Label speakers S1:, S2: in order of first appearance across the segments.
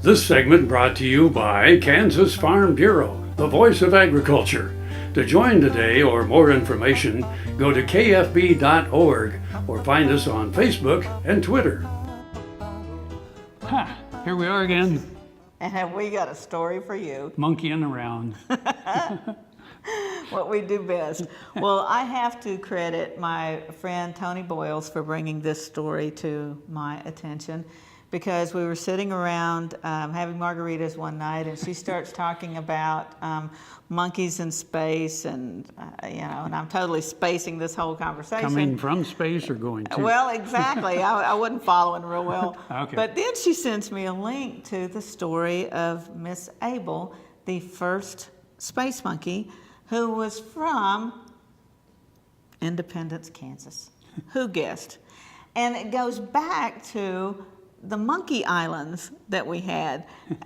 S1: This segment brought to you by Kansas Farm Bureau, the voice of agriculture. To join today or more information, go to kfb.org or find us on Facebook and Twitter. Here we are again.
S2: And we got a story for you.
S1: Monkeying around.
S2: What we do best. Well, I have to credit my friend Toni Boyles for bringing this story to my attention, because we were sitting around having margaritas one night, and she starts talking about monkeys in space, and and I'm totally spacing this whole conversation.
S1: Coming from space or going to?
S2: Well, exactly. I wasn't following real well.
S1: Okay.
S2: But then she sends me a link to the story of Miss Abel, the first space monkey, who was from Independence, Kansas. Who guessed? And it goes back to the monkey islands that we had.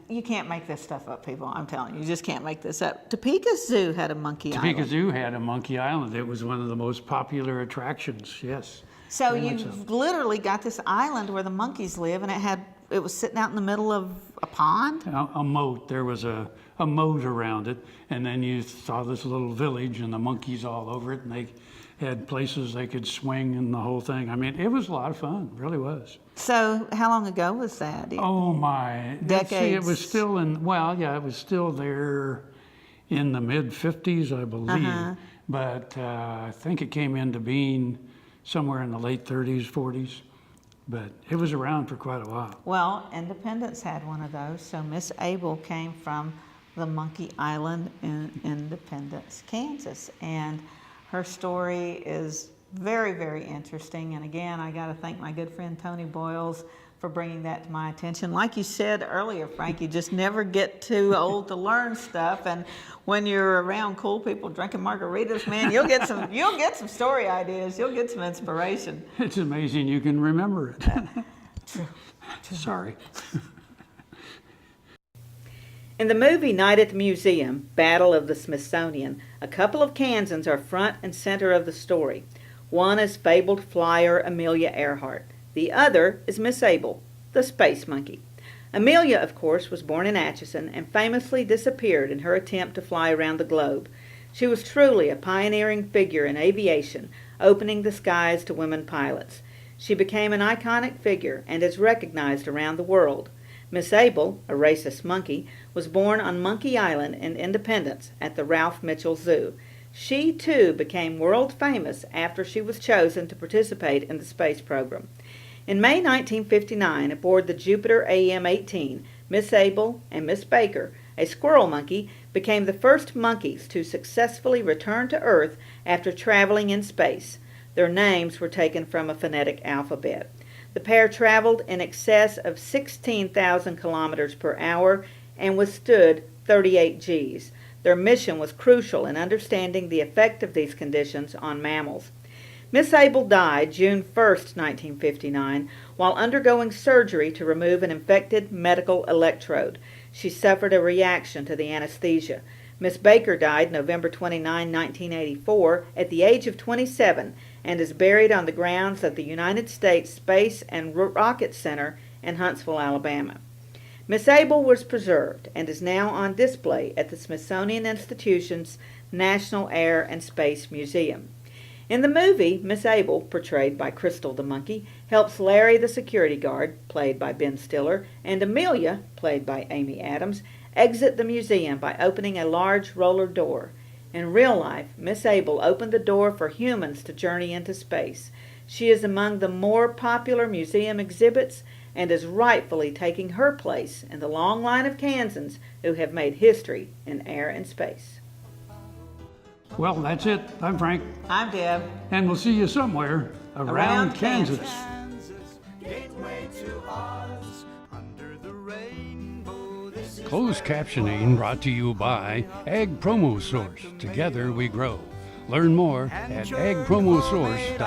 S2: You can't make this stuff up, people. I'm telling you, you just can't make this up. Topeka Zoo had a monkey island.
S1: Topeka Zoo had a monkey island. It was one of the most popular attractions, yes.
S2: So literally got this island where the monkeys live, and it was sitting out in the middle of a pond?
S1: A moat. There was a moat around it, and then you saw this little village and the monkeys all over it, and they had places they could swing and the whole thing. I mean, it was a lot of fun, it really was.
S2: So how long ago was that?
S1: Oh my.
S2: Decades.
S1: See, it was still it was still there in the mid-50s, I believe. But I think it came into being somewhere in the late 30s, 40s. But it was around for quite a while.
S2: Well, Independence had one of those, so Miss Abel came from the Monkey Island in Independence, Kansas. And her story is very, very interesting. And again, I got to thank my good friend Toni Boyles for bringing that to my attention. Like you said earlier, Frank, you just never get too old to learn stuff. And when you're around cool people drinking margaritas, man, you'll get some story ideas. You'll get some inspiration.
S1: It's amazing you can remember it.
S2: True.
S1: Sorry.
S2: In the movie Night at the Museum, Battle of the Smithsonian, a couple of Kansans are front and center of the story. One is fabled flyer Amelia Earhart. The other is Miss Abel, the space monkey. Amelia, of course, was born in Atchison and famously disappeared in her attempt to fly around the globe. She was truly a pioneering figure in aviation, opening the skies to women pilots. She became an iconic figure and is recognized around the world. Miss Abel, a rhesus monkey, was born on Monkey Island in Independence at the Ralph Mitchell Zoo. She, too, became world famous after she was chosen to participate in the space program. In May 1959, aboard the Jupiter AM-18, Miss Abel and Miss Baker, a squirrel monkey, became the first monkeys to successfully return to Earth after traveling in space. Their names were taken from a phonetic alphabet. The pair traveled in excess of 16,000 kilometers per hour and withstood 38 Gs. Their mission was crucial in understanding the effect of these conditions on mammals. Miss Abel died June 1, 1959, while undergoing surgery to remove an infected medical electrode. She suffered a reaction to the anesthesia. Miss Baker died November 29, 1984, at the age of 27, and is buried on the grounds of the United States Space and Rocket Center in Huntsville, Alabama. Miss Abel was preserved and is now on display at the Smithsonian Institution's National Air and Space Museum. In the movie, Miss Abel, portrayed by Crystal the monkey, helps Larry the security guard, played by Ben Stiller, and Amelia, played by Amy Adams, exit the museum by opening a large roller door. In real life, Miss Abel opened the door for humans to journey into space. She is among the more popular museum exhibits and is rightfully taking her place in the long line of Kansans who have made history in air and space.
S1: Well, that's it. I'm Frank.
S2: I'm Deb.
S1: And we'll see you somewhere around Kansas. Closed captioning brought to you by Ag Promo Source. Together we grow. Learn more at agpromosource.com.